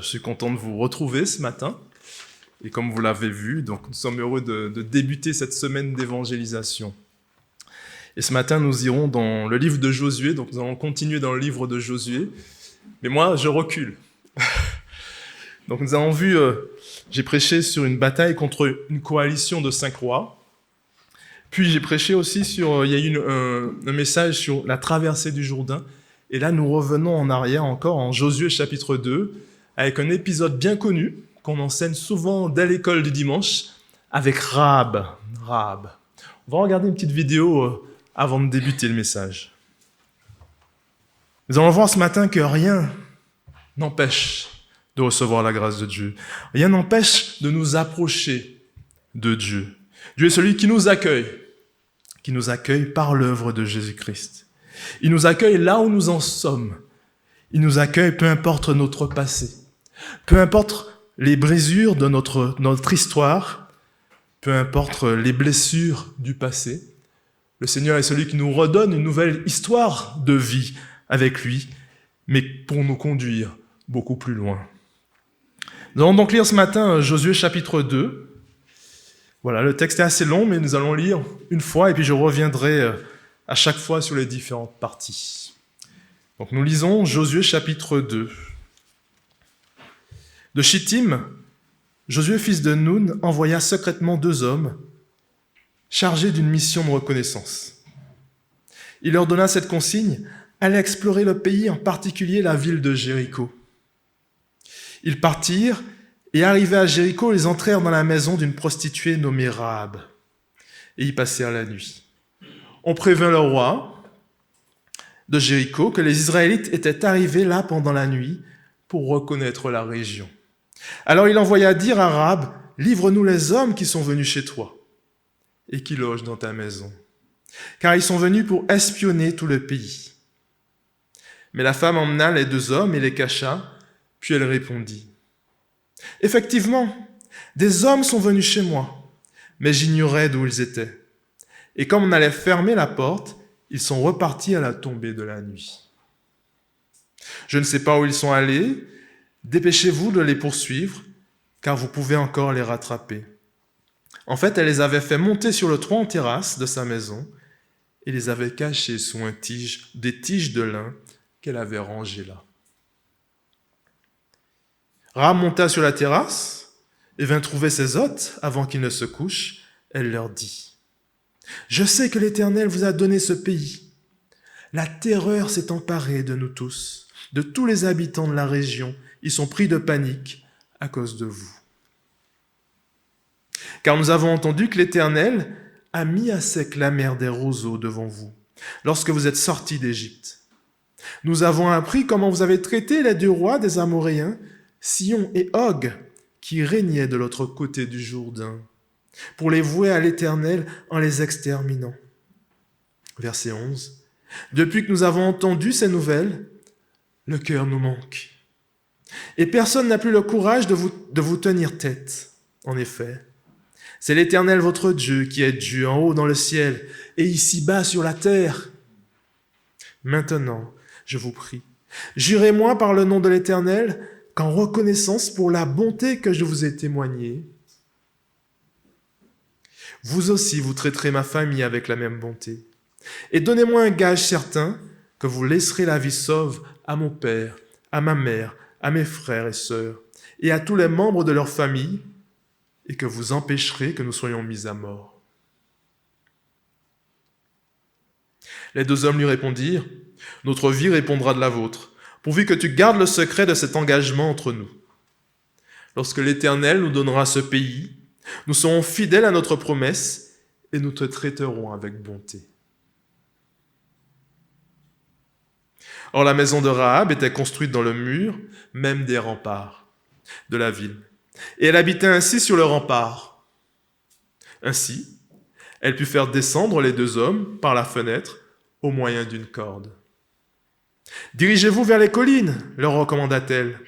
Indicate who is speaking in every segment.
Speaker 1: suis content de vous retrouver ce matin. Et comme vous l'avez vu, donc nous sommes heureux de débuter cette semaine d'évangélisation. Et ce matin, nous irons dans le livre de Josué, donc nous allons continuer dans le livre de Josué. Mais moi, je recule. Donc nous avons vu, j'ai prêché sur une bataille contre une coalition de 5 rois. Puis j'ai prêché aussi sur, il y a eu un message sur la traversée du Jourdain. Et là, nous revenons en arrière encore en Josué chapitre 2, avec un épisode bien connu, qu'on enseigne souvent dès l'école du dimanche, avec Rahab. On va regarder une petite vidéo avant de débuter le message. Nous allons voir ce matin que rien n'empêche de recevoir la grâce de Dieu. Rien n'empêche de nous approcher de Dieu. Dieu est celui qui nous accueille par l'œuvre de Jésus-Christ. Il nous accueille là où nous en sommes. Il nous accueille peu importe notre passé, peu importe les brisures de notre histoire, peu importe les blessures du passé. Le Seigneur est celui qui nous redonne une nouvelle histoire de vie avec lui, mais pour nous conduire beaucoup plus loin. Nous allons donc lire ce matin Josué chapitre 2. Voilà, le texte est assez long, mais nous allons lire une fois et puis je reviendrai à chaque fois sur les différentes parties. Donc nous lisons Josué chapitre 2. De Chittim, Josué fils de Nun envoya secrètement 2 hommes chargés d'une mission de reconnaissance. Il leur donna cette consigne: allez explorer le pays, en particulier la ville de Jéricho. Ils partirent et arrivés à Jéricho, ils entrèrent dans la maison d'une prostituée nommée Rahab et y passèrent la nuit. On prévint le roi de Jéricho que les Israélites étaient arrivés là pendant la nuit pour reconnaître la région. Alors il envoya dire à Rahab: livre-nous les hommes qui sont venus chez toi et qui logent dans ta maison, car ils sont venus pour espionner tout le pays. Mais la femme emmena les 2 hommes et les cacha, puis elle répondit: effectivement, des hommes sont venus chez moi, mais j'ignorais d'où ils étaient. Et comme on allait fermer la porte, ils sont repartis à la tombée de la nuit. Je ne sais pas où ils sont allés, dépêchez-vous de les poursuivre, car vous pouvez encore les rattraper. En fait, elle les avait fait monter sur le toit en terrasse de sa maison et les avait cachés sous des tiges de lin qu'elle avait rangées là. Rahab monta sur la terrasse et vint trouver ses hôtes avant qu'ils ne se couchent. Elle leur dit: je sais que l'Éternel vous a donné ce pays. La terreur s'est emparée de nous tous, de tous les habitants de la région. Ils sont pris de panique à cause de vous. Car nous avons entendu que l'Éternel a mis à sec la mer des roseaux devant vous, lorsque vous êtes sortis d'Égypte. Nous avons appris comment vous avez traité les 2 rois des Amoréens, Sihon et Og, qui régnaient de l'autre côté du Jourdain, pour les vouer à l'Éternel en les exterminant. Verset 11. Depuis que nous avons entendu ces nouvelles, le cœur nous manque. Et personne n'a plus le courage de vous tenir tête. En effet, c'est l'Éternel votre Dieu qui est Dieu en haut dans le ciel et ici-bas sur la terre. Maintenant, je vous prie, jurez-moi par le nom de l'Éternel qu'en reconnaissance pour la bonté que je vous ai témoignée, vous aussi vous traiterez ma famille avec la même bonté. Et donnez-moi un gage certain que vous laisserez la vie sauve à mon père, à ma mère, à mes frères et sœurs, et à tous les membres de leur famille, et que vous empêcherez que nous soyons mis à mort. Les 2 hommes lui répondirent: notre vie répondra de la vôtre, pourvu que tu gardes le secret de cet engagement entre nous. Lorsque l'Éternel nous donnera ce pays, nous serons fidèles à notre promesse et nous te traiterons avec bonté. Or, la maison de Rahab était construite dans le mur, même des remparts de la ville. Et elle habitait ainsi sur le rempart. Ainsi, elle put faire descendre les 2 hommes par la fenêtre au moyen d'une corde. « Dirigez-vous vers les collines, leur recommanda-t-elle,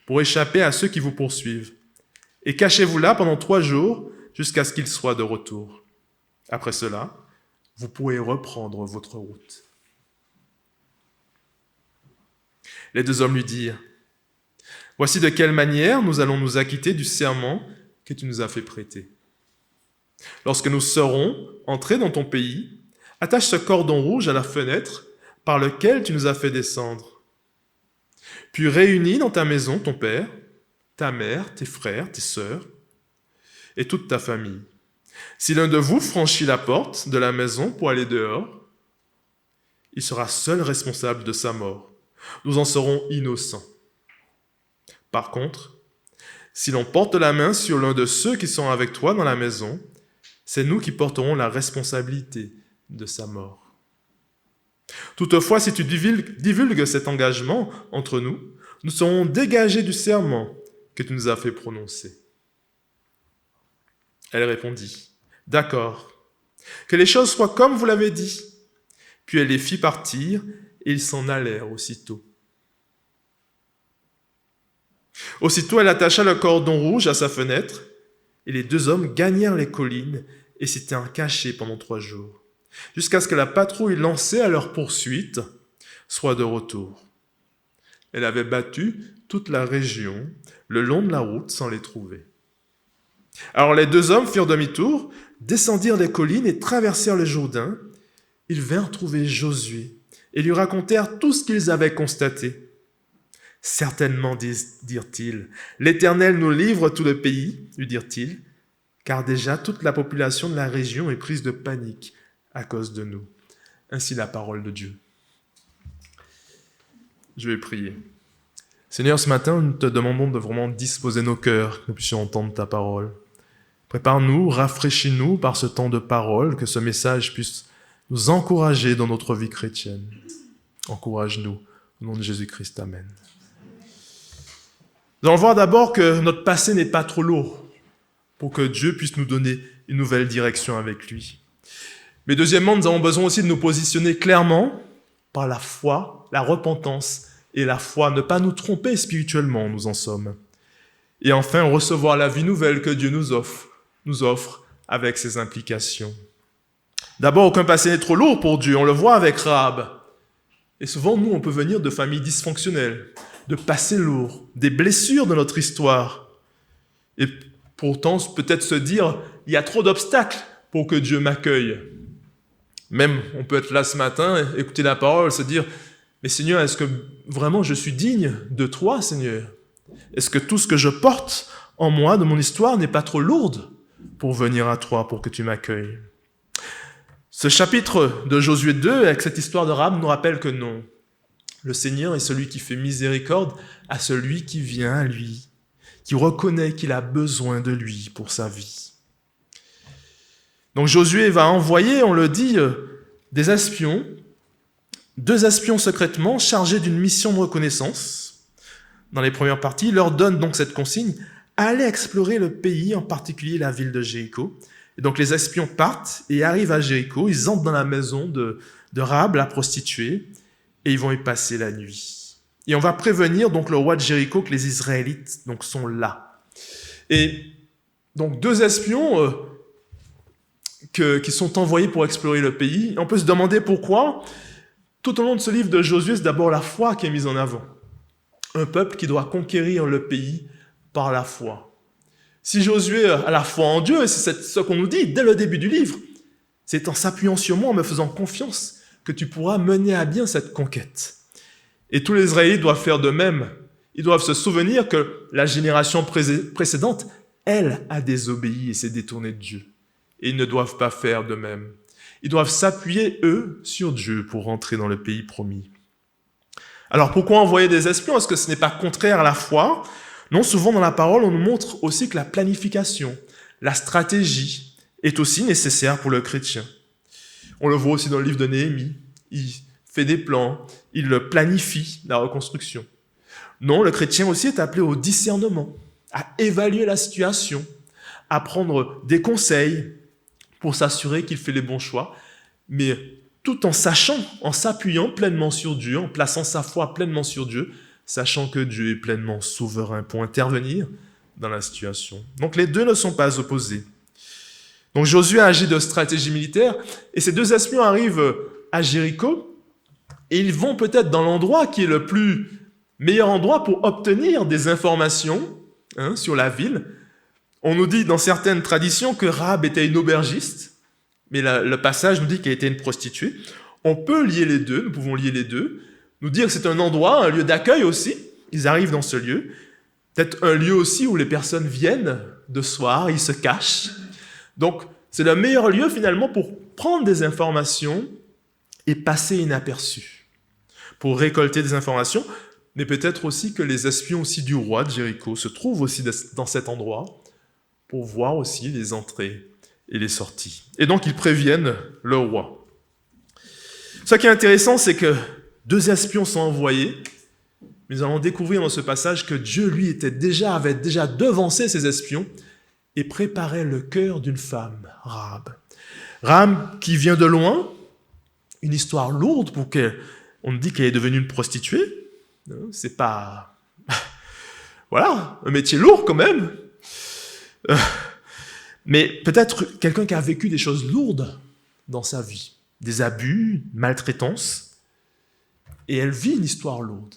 Speaker 1: pour échapper à ceux qui vous poursuivent. Et cachez-vous là pendant 3 jours jusqu'à ce qu'ils soient de retour. Après cela, vous pourrez reprendre votre route. » Les 2 hommes lui dirent: Voici de quelle manière nous allons nous acquitter du serment que tu nous as fait prêter. Lorsque nous serons entrés dans ton pays, attache ce cordon rouge à la fenêtre par lequel tu nous as fait descendre. Puis réunis dans ta maison ton père, ta mère, tes frères, tes sœurs et toute ta famille. Si l'un de vous franchit la porte de la maison pour aller dehors, il sera seul responsable de sa mort. Nous en serons innocents. Par contre, si l'on porte la main sur l'un de ceux qui sont avec toi dans la maison, c'est nous qui porterons la responsabilité de sa mort. Toutefois, si tu divulgues cet engagement entre nous, nous serons dégagés du serment que tu nous as fait prononcer. Elle répondit, « D'accord, que les choses soient comme vous l'avez dit. » Puis elle les fit partir et ils s'en allèrent aussitôt. Aussitôt, elle attacha le cordon rouge à sa fenêtre et les deux hommes gagnèrent les collines et s'y tinrent cachés pendant 3 jours, jusqu'à ce que la patrouille lancée à leur poursuite soit de retour. Elle avait battu toute la région le long de la route sans les trouver. Alors les 2 hommes firent demi-tour, descendirent les collines et traversèrent le Jourdain. Ils vinrent trouver Josué et lui racontèrent tout ce qu'ils avaient constaté. « Certainement, dirent-ils, l'Éternel nous livre tout le pays, lui dirent-ils, car déjà toute la population de la région est prise de panique à cause de nous. » Ainsi la parole de Dieu. Je vais prier. Seigneur, ce matin, nous te demandons de vraiment disposer nos cœurs, que nous puissions entendre ta parole. Prépare-nous, rafraîchis-nous par ce temps de parole, que ce message puisse nous encourager dans notre vie chrétienne. Encourage-nous, au nom de Jésus-Christ. Amen. Nous allons voir d'abord que notre passé n'est pas trop lourd pour que Dieu puisse nous donner une nouvelle direction avec lui. Mais deuxièmement, nous avons besoin aussi de nous positionner clairement par la foi, la repentance et la foi. Ne pas nous tromper spirituellement, nous en sommes. Et enfin, recevoir la vie nouvelle que Dieu nous offre avec ses implications. D'abord, aucun passé n'est trop lourd pour Dieu. On le voit avec Rahab. Et souvent, nous, on peut venir de familles dysfonctionnelles, de passés lourds, des blessures de notre histoire. Et pourtant, peut-être se dire, il y a trop d'obstacles pour que Dieu m'accueille. Même, on peut être là ce matin, écouter la parole, se dire, mais Seigneur, est-ce que vraiment je suis digne de toi, Seigneur? Est-ce que tout ce que je porte en moi, de mon histoire, n'est pas trop lourde pour venir à toi, pour que tu m'accueilles? Ce chapitre de Josué 2, avec cette histoire de Rahab, nous rappelle que non. Le Seigneur est celui qui fait miséricorde à celui qui vient à lui, qui reconnaît qu'il a besoin de lui pour sa vie. Donc Josué va envoyer, on le dit, des espions, 2 espions secrètement chargés d'une mission de reconnaissance. Dans les premières parties, il leur donne donc cette consigne, allez explorer le pays, en particulier la ville de Jéricho. Et donc les espions partent et arrivent à Jéricho, ils entrent dans la maison de Rahab, la prostituée, et ils vont y passer la nuit. Et on va prévenir donc le roi de Jéricho que les Israélites donc, sont là. Et donc 2 espions qui sont envoyés pour explorer le pays. On peut se demander pourquoi. Tout au long de ce livre de Josué, c'est d'abord la foi qui est mise en avant. Un peuple qui doit conquérir le pays par la foi. Si Josué a la foi en Dieu, et c'est ce qu'on nous dit dès le début du livre, c'est en s'appuyant sur moi, en me faisant confiance, que tu pourras mener à bien cette conquête. Et tous les Israélites doivent faire de même. Ils doivent se souvenir que la génération précédente, elle, a désobéi et s'est détournée de Dieu. Et ils ne doivent pas faire de même. Ils doivent s'appuyer, eux, sur Dieu pour rentrer dans le pays promis. Alors pourquoi envoyer des espions? Est-ce que ce n'est pas contraire à la foi? Non, souvent dans la parole, on nous montre aussi que la planification, la stratégie est aussi nécessaire pour le chrétien. On le voit aussi dans le livre de Néhémie. Il fait des plans, il planifie la reconstruction. Non, le chrétien aussi est appelé au discernement, à évaluer la situation, à prendre des conseils pour s'assurer qu'il fait les bons choix, mais tout en sachant, en s'appuyant pleinement sur Dieu, en plaçant sa foi pleinement sur Dieu, sachant que Dieu est pleinement souverain pour intervenir dans la situation. Donc les deux ne sont pas opposés. Donc Josué agit de stratégie militaire, et ces 2 espions arrivent à Jéricho, et ils vont peut-être dans l'endroit qui est le plus Meilleur endroit pour obtenir des informations sur la ville. On nous dit dans certaines traditions que Rahab était une aubergiste, mais le passage nous dit qu'elle était une prostituée. On peut lier les deux, nous pouvons lier les deux, nous dire que c'est un endroit, un lieu d'accueil aussi. Ils arrivent dans ce lieu. Peut-être un lieu aussi où les personnes viennent de soir, ils se cachent. Donc, c'est le meilleur lieu finalement pour prendre des informations et passer inaperçu, pour récolter des informations, mais peut-être aussi que les espions aussi du roi de Jéricho se trouvent aussi dans cet endroit pour voir aussi les entrées et les sorties. Et donc, ils préviennent le roi. Ce qui est intéressant, c'est que 2 espions sont envoyés, mais nous allons découvrir dans ce passage que Dieu, lui, avait déjà devancé ces espions et préparait le cœur d'une femme, Rahab. Rahab qui vient de loin, une histoire lourde pour qu'on dit qu'elle est devenue une prostituée. C'est pas... Voilà, un métier lourd quand même. Mais peut-être quelqu'un qui a vécu des choses lourdes dans sa vie, des abus, maltraitance, et elle vit une histoire lourde.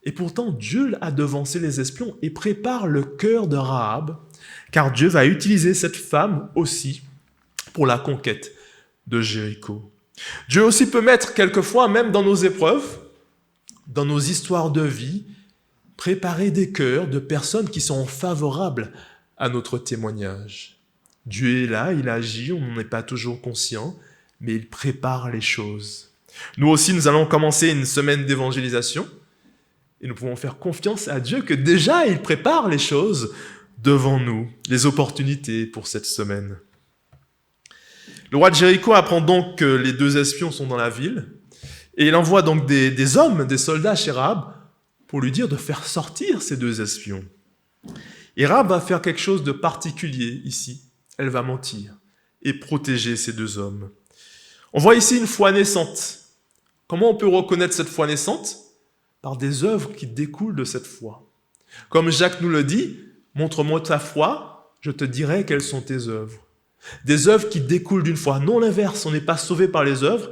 Speaker 1: Et pourtant, Dieu a devancé les espions et prépare le cœur de Rahab, car Dieu va utiliser cette femme aussi pour la conquête de Jéricho. Dieu aussi peut mettre quelquefois, même dans nos épreuves, dans nos histoires de vie, préparer des cœurs de personnes qui sont favorables à notre témoignage. Dieu est là, il agit, on n'en est pas toujours conscient, mais il prépare les choses. Nous aussi, nous allons commencer une semaine d'évangélisation et nous pouvons faire confiance à Dieu que déjà, il prépare les choses devant nous, les opportunités pour cette semaine. Le roi de Jéricho apprend donc que les 2 espions sont dans la ville et il envoie donc des hommes, des soldats chez Rahab pour lui dire de faire sortir ces 2 espions. Et Rahab va faire quelque chose de particulier ici. Elle va mentir et protéger ces 2 hommes. On voit ici une foi naissante. Comment on peut reconnaître cette foi naissante ? Par des œuvres qui découlent de cette foi. Comme Jacques nous le dit, montre-moi ta foi, je te dirai quelles sont tes œuvres. Des œuvres qui découlent d'une foi. Non l'inverse, on n'est pas sauvé par les œuvres,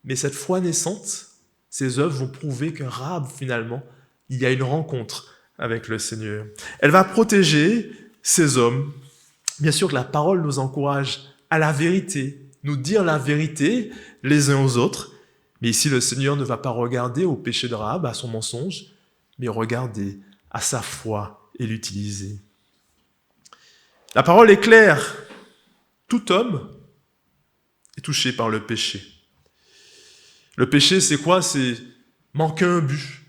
Speaker 1: mais cette foi naissante, ces œuvres vont prouver que Rahab, finalement, il y a une rencontre avec le Seigneur. Elle va protéger ces hommes. Bien sûr que la parole nous encourage à la vérité, nous dire la vérité les uns aux autres. Mais ici, le Seigneur ne va pas regarder au péché de Rahab, à son mensonge, mais regarder à sa foi et l'utiliser. La parole est claire. Tout homme est touché par le péché. Le péché, c'est quoi ? C'est manquer un but,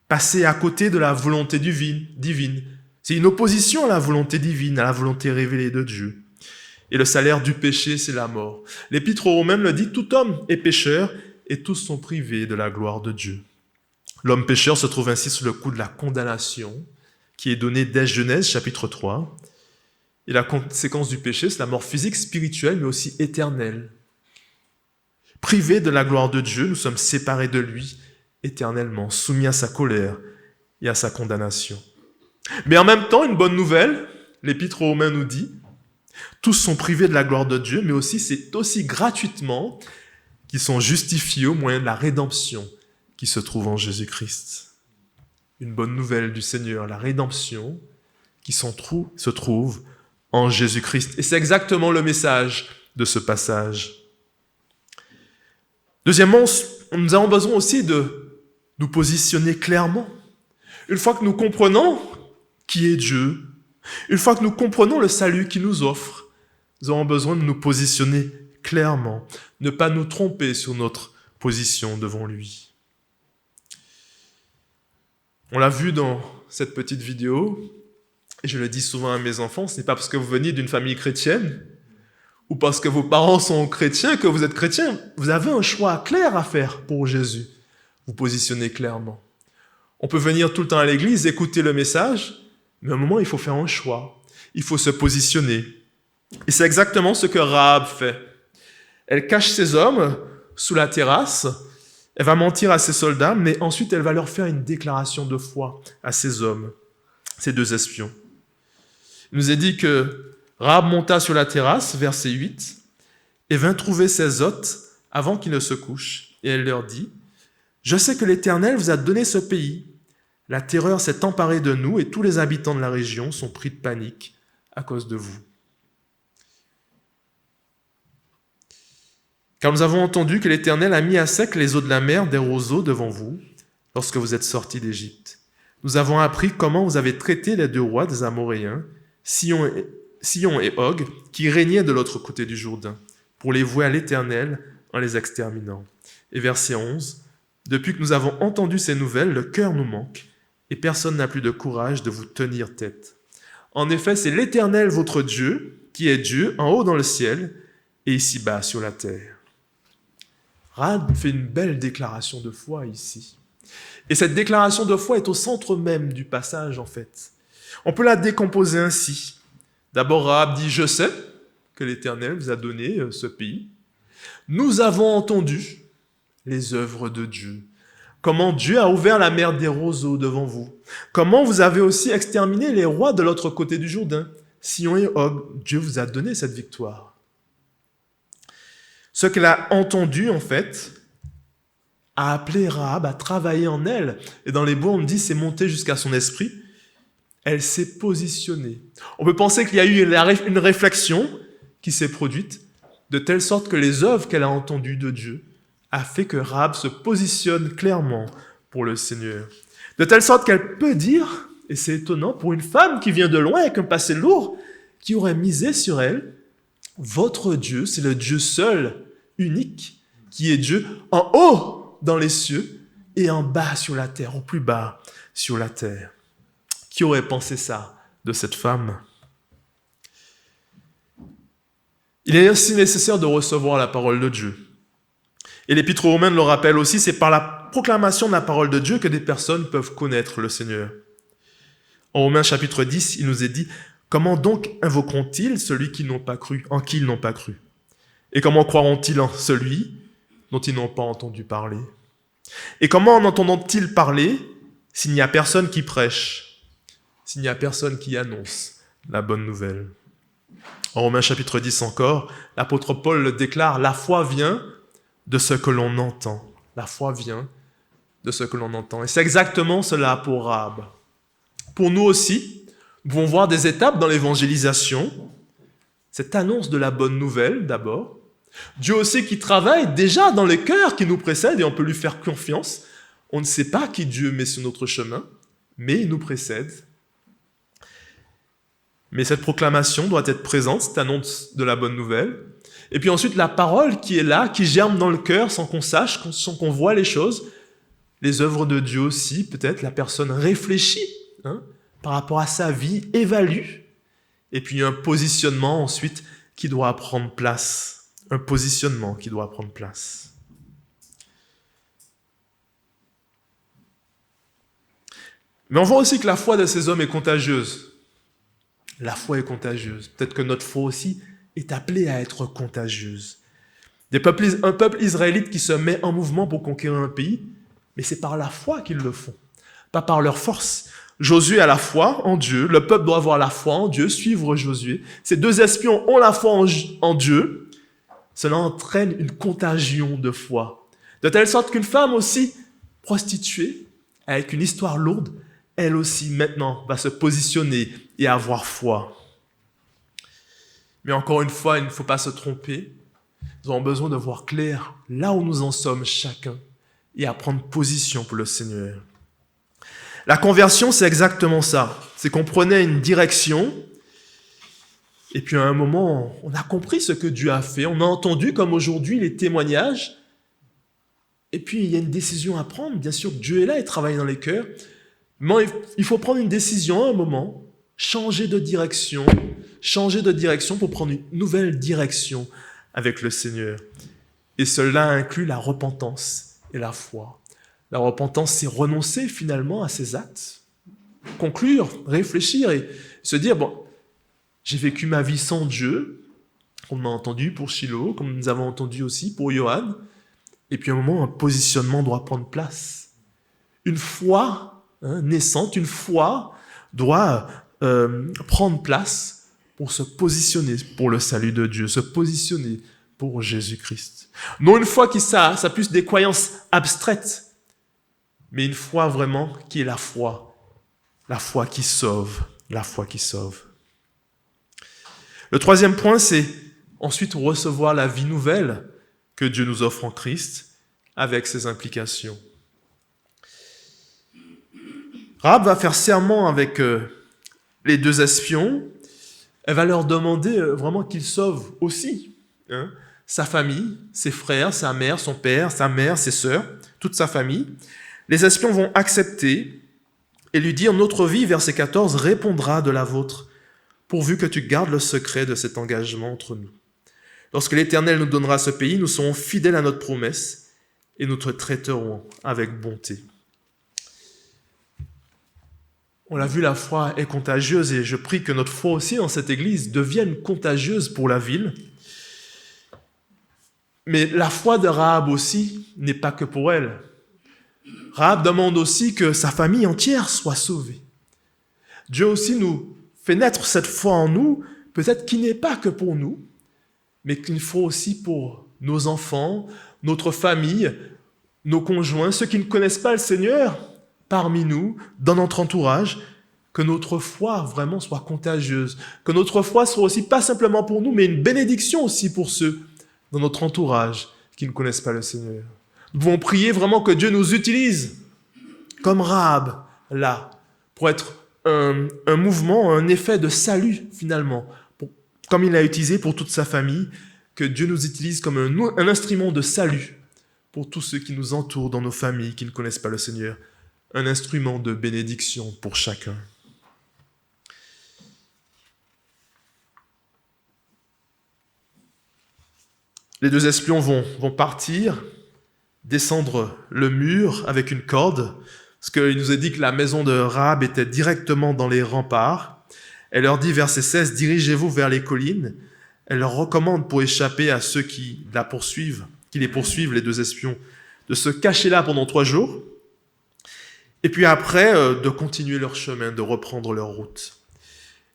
Speaker 1: passer à côté de la volonté divine. C'est une opposition à la volonté divine, à la volonté révélée de Dieu. Et le salaire du péché, c'est la mort. L'Épître aux Romains le dit, tout homme est pécheur et tous sont privés de la gloire de Dieu. L'homme pécheur se trouve ainsi sous le coup de la condamnation qui est donnée dès Genèse, chapitre 3. Et la conséquence du péché, c'est la mort physique, spirituelle, mais aussi éternelle. Privés de la gloire de Dieu, nous sommes séparés de lui éternellement, soumis à sa colère et à sa condamnation. Mais en même temps, une bonne nouvelle, l'Épître aux Romains nous dit, tous sont privés de la gloire de Dieu, mais aussi c'est aussi gratuitement qu'ils sont justifiés au moyen de la rédemption qui se trouve en Jésus-Christ. Une bonne nouvelle du Seigneur, la rédemption qui se trouve en Jésus-Christ. Et c'est exactement le message de ce passage. Deuxièmement, nous avons besoin aussi de nous positionner clairement. Une fois que nous comprenons qui est Dieu, une fois que nous comprenons le salut qu'il nous offre, nous avons besoin de nous positionner clairement, ne pas nous tromper sur notre position devant lui. On l'a vu dans cette petite vidéo, et je le dis souvent à mes enfants, ce n'est pas parce que vous venez d'une famille chrétienne ou parce que vos parents sont chrétiens que vous êtes chrétien. Vous avez un choix clair à faire pour Jésus. Vous positionnez clairement. On peut venir tout le temps à l'église, écouter le message, mais à un moment, il faut faire un choix. Il faut se positionner. Et c'est exactement ce que Rahab fait. Elle cache ses hommes sous la terrasse, elle va mentir à ses soldats, mais ensuite elle va leur faire une déclaration de foi à ces hommes, ces 2 espions. Il nous est dit que Rahab monta sur la terrasse, verset 8, et vint trouver ses hôtes avant qu'ils ne se couchent. Et elle leur dit, « Je sais que l'Éternel vous a donné ce pays, La terreur s'est emparée de nous et tous les habitants de la région sont pris de panique à cause de vous. Car nous avons entendu que l'Éternel a mis à sec les eaux de la mer des roseaux devant vous lorsque vous êtes sortis d'Égypte. Nous avons appris comment vous avez traité les deux rois des Amoréens, Sihon et Og, qui régnaient de l'autre côté du Jourdain, pour les vouer à l'Éternel en les exterminant. Et verset 11, « Depuis que nous avons entendu ces nouvelles, le cœur nous manque, et personne n'a plus de courage de vous tenir tête. En effet, c'est l'Éternel votre Dieu, qui est Dieu en haut dans le ciel et ici-bas sur la terre. » Rahab fait une belle déclaration de foi ici. Et cette déclaration de foi est au centre même du passage, en fait. On peut la décomposer ainsi. D'abord, Rahab dit « Je sais que l'Éternel vous a donné ce pays. Nous avons entendu les œuvres de Dieu. Comment Dieu a ouvert la mer des roseaux devant vous. Comment vous avez aussi exterminé les rois de l'autre côté du Jourdain. Sihon et Og, Dieu vous a donné cette victoire. » Ce qu'elle a entendu, en fait, a appelé Rahab à travailler en elle. Et dans l'hébreu, on dit c'est monté jusqu'à son esprit. Elle s'est positionnée. On peut penser qu'il y a eu une réflexion qui s'est produite, de telle sorte que les œuvres qu'elle a entendues de Dieu a fait que Rahab se positionne clairement pour le Seigneur. De telle sorte qu'elle peut dire, et c'est étonnant, pour une femme qui vient de loin avec un passé lourd, qui aurait misé sur elle, votre Dieu, c'est le Dieu seul, unique, qui est Dieu en haut dans les cieux et en bas sur la terre, au plus bas sur la terre. Qui aurait pensé ça de cette femme? Il est aussi nécessaire de recevoir la parole de Dieu. Et l'Épître aux Romains le rappelle aussi, c'est par la proclamation de la parole de Dieu que des personnes peuvent connaître le Seigneur. En Romains chapitre 10, il nous est dit « Comment donc invoqueront-ils celui en qui ils n'ont pas cru? Et comment croiront-ils en celui dont ils n'ont pas entendu parler? Et comment en entendront-ils parler s'il n'y a personne qui prêche, s'il n'y a personne qui annonce la bonne nouvelle ?» En Romains chapitre 10 encore, l'apôtre Paul le déclare « La foi vient de ce que l'on entend. » La foi vient de ce que l'on entend. Et c'est exactement cela pour Rahab. Pour nous aussi, nous pouvons voir des étapes dans l'évangélisation. Cette annonce de la bonne nouvelle, d'abord. Dieu aussi qui travaille déjà dans les cœurs qui nous précèdent et on peut lui faire confiance. On ne sait pas qui Dieu met sur notre chemin, mais il nous précède. Mais cette proclamation doit être présente, cette annonce de la bonne nouvelle. Et puis ensuite, la parole qui est là, qui germe dans le cœur sans qu'on sache, sans qu'on voit les choses. Les œuvres de Dieu aussi, peut-être la personne réfléchit par rapport à sa vie, évalue. Et puis un positionnement ensuite qui doit prendre place. Un positionnement qui doit prendre place. Mais on voit aussi que la foi de ces hommes est contagieuse. La foi est contagieuse. Peut-être que notre foi aussi est appelée à être contagieuse. Un peuple israélite qui se met en mouvement pour conquérir un pays, mais c'est par la foi qu'ils le font, pas par leur force. Josué a la foi en Dieu, le peuple doit avoir la foi en Dieu, suivre Josué. Ces deux espions ont la foi en Dieu. Cela entraîne une contagion de foi. De telle sorte qu'une femme aussi prostituée, avec une histoire lourde, elle aussi maintenant va se positionner et avoir foi. Mais encore une fois, il ne faut pas se tromper. Nous avons besoin de voir clair là où nous en sommes chacun et à prendre position pour le Seigneur. La conversion, c'est exactement ça. C'est qu'on prenait une direction et puis à un moment, on a compris ce que Dieu a fait. On a entendu, comme aujourd'hui, les témoignages. Et puis, il y a une décision à prendre. Bien sûr que Dieu est là et travaille dans les cœurs. Mais il faut prendre une décision à un moment, changer de direction pour prendre une nouvelle direction avec le Seigneur. Et cela inclut la repentance et la foi. La repentance, c'est renoncer finalement à ses actes, conclure, réfléchir et se dire, bon, j'ai vécu ma vie sans Dieu, comme on a entendu pour Shiloh, comme nous avons entendu aussi pour Johan, et puis à un moment, un positionnement doit prendre place. Une foi naissante, une foi doit prendre place pour se positionner pour le salut de Dieu, se positionner pour Jésus-Christ. Non une foi qui ça puisse des croyances abstraites, mais une foi vraiment qui est la foi qui sauve, la foi qui sauve. Le troisième point, c'est ensuite recevoir la vie nouvelle que Dieu nous offre en Christ avec ses implications. Rahab va faire serment avec les deux espions. Elle va leur demander vraiment qu'ils sauvent aussi sa famille, ses frères, sa mère, son père, sa mère, ses sœurs, toute sa famille. Les espions vont accepter et lui dire « Notre vie, verset 14, répondra de la vôtre, pourvu que tu gardes le secret de cet engagement entre nous. Lorsque l'Éternel nous donnera ce pays, nous serons fidèles à notre promesse et nous te traiterons avec bonté. » On l'a vu, la foi est contagieuse et je prie que notre foi aussi dans cette église devienne contagieuse pour la ville. Mais la foi de Rahab aussi n'est pas que pour elle. Rahab demande aussi que sa famille entière soit sauvée. Dieu aussi nous fait naître cette foi en nous, peut-être qui n'est pas que pour nous, mais qu'il faut aussi pour nos enfants, notre famille, nos conjoints, ceux qui ne connaissent pas le Seigneur parmi nous, dans notre entourage, que notre foi vraiment soit contagieuse, que notre foi soit aussi pas simplement pour nous, mais une bénédiction aussi pour ceux dans notre entourage qui ne connaissent pas le Seigneur. Nous pouvons prier vraiment que Dieu nous utilise comme Rahab, là, pour être un mouvement, un effet de salut finalement, comme il l'a utilisé pour toute sa famille, que Dieu nous utilise comme un instrument de salut pour tous ceux qui nous entourent dans nos familles, qui ne connaissent pas le Seigneur, un instrument de bénédiction pour chacun. Les deux espions vont partir, descendre le mur avec une corde, parce qu'il nous est dit que la maison de Rahab était directement dans les remparts. Elle leur dit, verset 16, « Dirigez-vous vers les collines. » Elle leur recommande pour échapper à ceux qui les poursuivent, les deux espions, de se cacher là pendant 3 jours, et puis après, de continuer leur chemin, de reprendre leur route.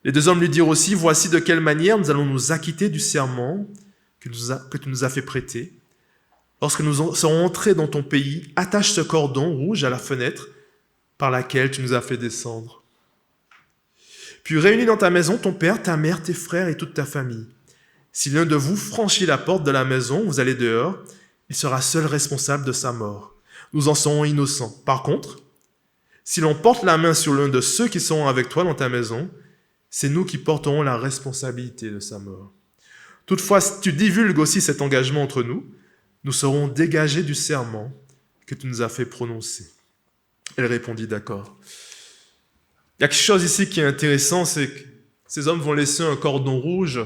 Speaker 1: Les deux hommes lui dirent aussi, « Voici de quelle manière nous allons nous acquitter du serment que tu nous as fait prêter. Lorsque nous serons entrés dans ton pays, attache ce cordon rouge à la fenêtre par laquelle tu nous as fait descendre. Puis réunis dans ta maison ton père, ta mère, tes frères et toute ta famille. Si l'un de vous franchit la porte de la maison, vous allez dehors, il sera seul responsable de sa mort. Nous en serons innocents. Par contre, si l'on porte la main sur l'un de ceux qui sont avec toi dans ta maison, c'est nous qui porterons la responsabilité de sa mort. Toutefois, si tu divulgues aussi cet engagement entre nous, nous serons dégagés du serment que tu nous as fait prononcer. » Elle répondit, « D'accord. » Il y a quelque chose ici qui est intéressant, c'est que ces hommes vont laisser un cordon rouge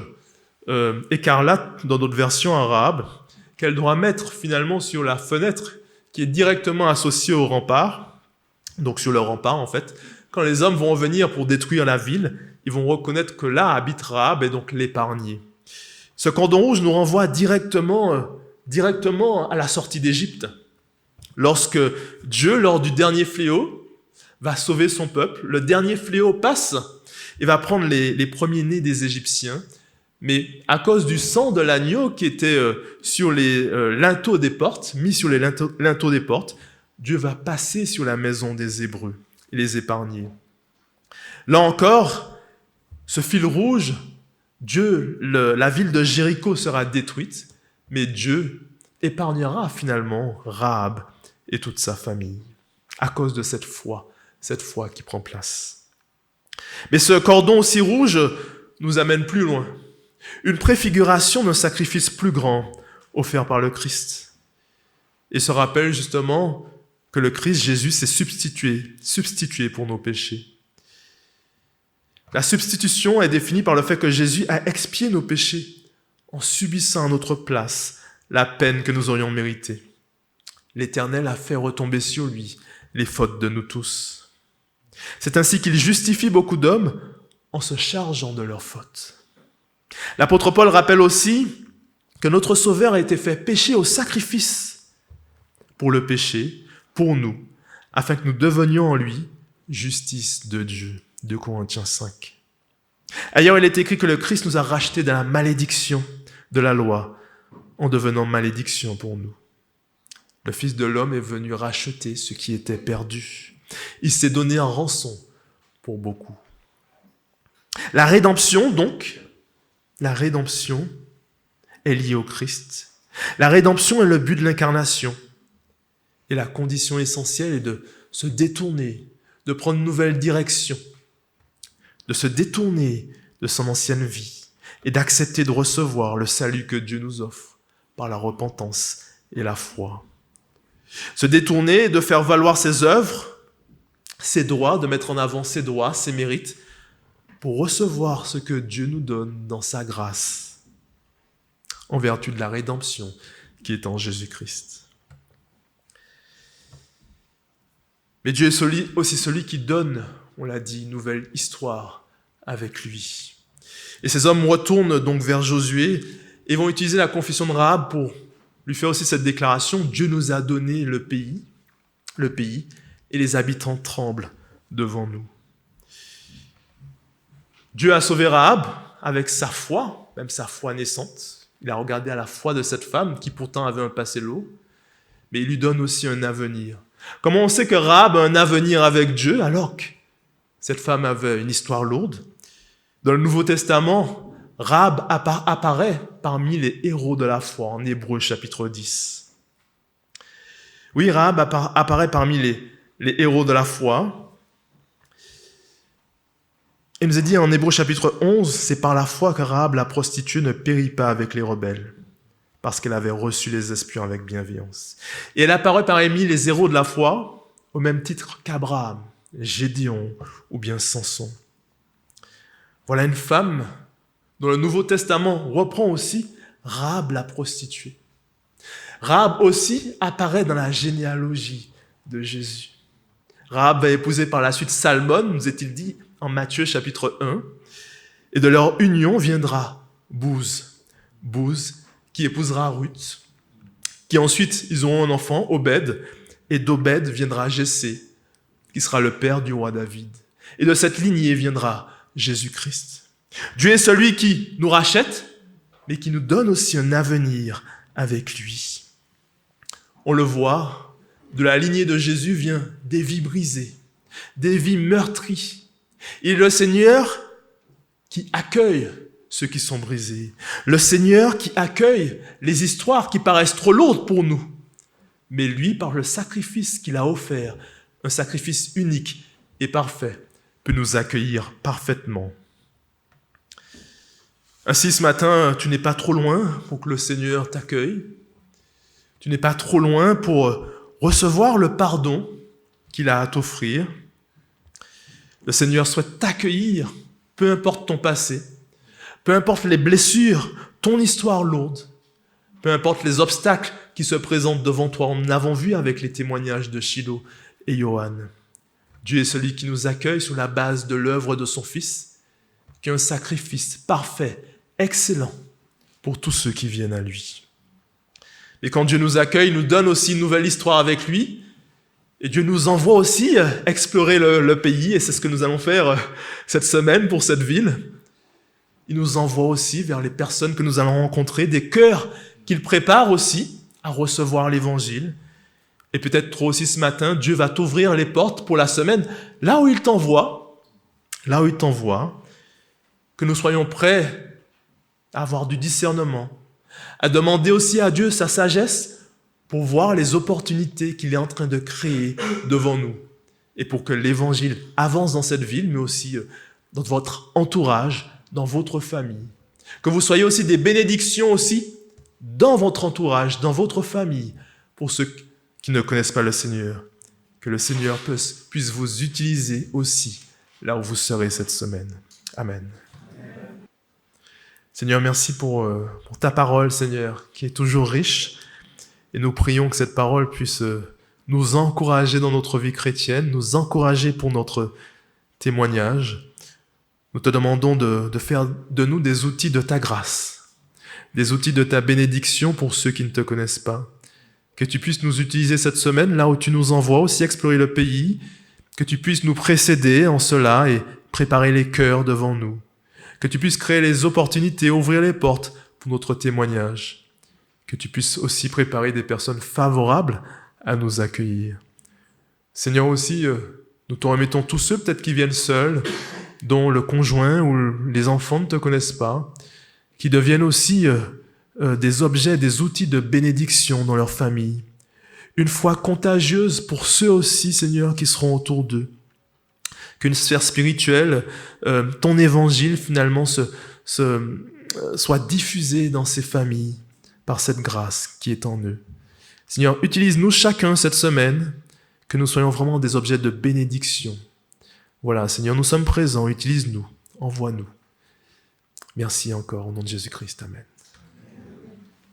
Speaker 1: écarlate, dans d'autres versions arabes, qu'elle doit mettre finalement sur la fenêtre qui est directement associée au rempart, donc sur le rempart en fait. Quand les hommes vont venir pour détruire la ville, ils vont reconnaître que là habite Rahab et donc l'épargner. Ce cordon rouge nous renvoie directement à la sortie d'Égypte. Lorsque Dieu, lors du dernier fléau, va sauver son peuple, le dernier fléau passe et va prendre les premiers-nés des Égyptiens. Mais à cause du sang de l'agneau qui était sur les linteaux des portes, mis sur les linteaux des portes, Dieu va passer sur la maison des Hébreux et les épargner. Là encore, ce fil rouge, la ville de Jéricho sera détruite, mais Dieu épargnera finalement Rahab et toute sa famille à cause de cette foi qui prend place. Mais ce cordon aussi rouge nous amène plus loin. Une préfiguration d'un sacrifice plus grand offert par le Christ. Et se rappelle justement que le Christ Jésus s'est substitué pour nos péchés. La substitution est définie par le fait que Jésus a expié nos péchés en subissant à notre place la peine que nous aurions méritée. L'Éternel a fait retomber sur lui les fautes de nous tous. C'est ainsi qu'il justifie beaucoup d'hommes en se chargeant de leurs fautes. L'apôtre Paul rappelle aussi que notre Sauveur a été fait pécher au sacrifice pour le péché, pour nous, afin que nous devenions en lui justice de Dieu. 2 Corinthiens 5. Ailleurs, il est écrit que le Christ nous a rachetés de la malédiction de la loi en devenant malédiction pour nous. Le Fils de l'homme est venu racheter ce qui était perdu. Il s'est donné en rançon pour beaucoup. La rédemption, donc, la rédemption est liée au Christ. La rédemption est le but de l'incarnation. Et la condition essentielle est de se détourner, de prendre une nouvelle direction, de se détourner de son ancienne vie et d'accepter de recevoir le salut que Dieu nous offre par la repentance et la foi. Se détourner, de faire valoir ses œuvres, ses droits, de mettre en avant ses droits, ses mérites, pour recevoir ce que Dieu nous donne dans sa grâce, en vertu de la rédemption qui est en Jésus-Christ. Mais Dieu est aussi celui qui donne, on l'a dit, une nouvelle histoire avec lui. Et ces hommes retournent donc vers Josué et vont utiliser la confession de Rahab pour lui faire aussi cette déclaration: Dieu nous a donné le pays, et les habitants tremblent devant nous. Dieu a sauvé Rahab avec sa foi, même sa foi naissante. Il a regardé à la foi de cette femme qui pourtant avait un passé lourd, mais il lui donne aussi un avenir. Comment on sait que Rahab a un avenir avec Dieu alors que cette femme avait une histoire lourde? Dans le Nouveau Testament, Rahab apparaît parmi les héros de la foi, en Hébreux chapitre 10. Oui, Rahab apparaît parmi les héros de la foi. Il nous est dit en Hébreux chapitre 11, c'est par la foi que Rahab la prostituée ne périt pas avec les rebelles, parce qu'elle avait reçu les espions avec bienveillance. Et elle apparaît parmi les héros de la foi, au même titre qu'Abraham, Gédéon ou bien Samson. Voilà une femme dont le Nouveau Testament reprend aussi Rahab la prostituée. Rahab aussi apparaît dans la généalogie de Jésus. Rahab va épouser par la suite Salmon, nous est-il dit en Matthieu chapitre 1, et de leur union viendra Bouz qui épousera Ruth, qui ensuite ils auront un enfant, Obed, et d'Obed viendra Jessé, qui sera le père du roi David. Et de cette lignée viendra Jésus-Christ. Dieu est celui qui nous rachète, mais qui nous donne aussi un avenir avec lui. On le voit, de la lignée de Jésus vient des vies brisées, des vies meurtries. Il est le Seigneur qui accueille ceux qui sont brisés. Le Seigneur qui accueille les histoires qui paraissent trop lourdes pour nous. Mais lui, par le sacrifice qu'il a offert, un sacrifice unique et parfait, peut nous accueillir parfaitement. Ainsi, ce matin, tu n'es pas trop loin pour que le Seigneur t'accueille. Tu n'es pas trop loin pour recevoir le pardon qu'il a à t'offrir. Le Seigneur souhaite t'accueillir, peu importe ton passé, peu importe les blessures, ton histoire lourde, peu importe les obstacles qui se présentent devant toi. On l'avons vu avec les témoignages de Shiloh et Johan. Dieu est celui qui nous accueille sur la base de l'œuvre de son Fils, qui est un sacrifice parfait, excellent pour tous ceux qui viennent à lui. Et quand Dieu nous accueille, il nous donne aussi une nouvelle histoire avec lui. Et Dieu nous envoie aussi explorer le pays, et c'est ce que nous allons faire cette semaine pour cette ville. Il nous envoie aussi vers les personnes que nous allons rencontrer, des cœurs qu'il prépare aussi à recevoir l'Évangile. Et peut-être trop aussi ce matin, Dieu va t'ouvrir les portes pour la semaine, là où il t'envoie, que nous soyons prêts à avoir du discernement, à demander aussi à Dieu sa sagesse pour voir les opportunités qu'il est en train de créer devant nous et pour que l'Évangile avance dans cette ville, mais aussi dans votre entourage, dans votre famille. Que vous soyez aussi des bénédictions aussi dans votre entourage, dans votre famille, pour ceux qui ne connaissent pas le Seigneur. Que le Seigneur puisse vous utiliser aussi là où vous serez cette semaine. Amen. Seigneur, merci pour ta parole, Seigneur, qui est toujours riche. Et nous prions que cette parole puisse nous encourager dans notre vie chrétienne, nous encourager pour notre témoignage. Nous te demandons de faire de nous des outils de ta grâce, des outils de ta bénédiction pour ceux qui ne te connaissent pas. Que tu puisses nous utiliser cette semaine, là où tu nous envoies aussi explorer le pays, que tu puisses nous précéder en cela et préparer les cœurs devant nous. Que tu puisses créer les opportunités, ouvrir les portes pour notre témoignage. que tu puisses aussi préparer des personnes favorables à nous accueillir. Seigneur aussi, nous te remettons tous ceux peut-être qui viennent seuls, dont le conjoint ou les enfants ne te connaissent pas, qui deviennent aussi des objets, des outils de bénédiction dans leur famille. Une foi contagieuse pour ceux aussi, Seigneur, qui seront autour d'eux. Qu'une sphère spirituelle, ton évangile finalement soit diffusé dans ces familles par cette grâce qui est en eux. Seigneur, utilise-nous chacun cette semaine, que nous soyons vraiment des objets de bénédiction. Voilà, Seigneur, nous sommes présents, utilise-nous, envoie-nous. Merci encore, au nom de Jésus-Christ, amen.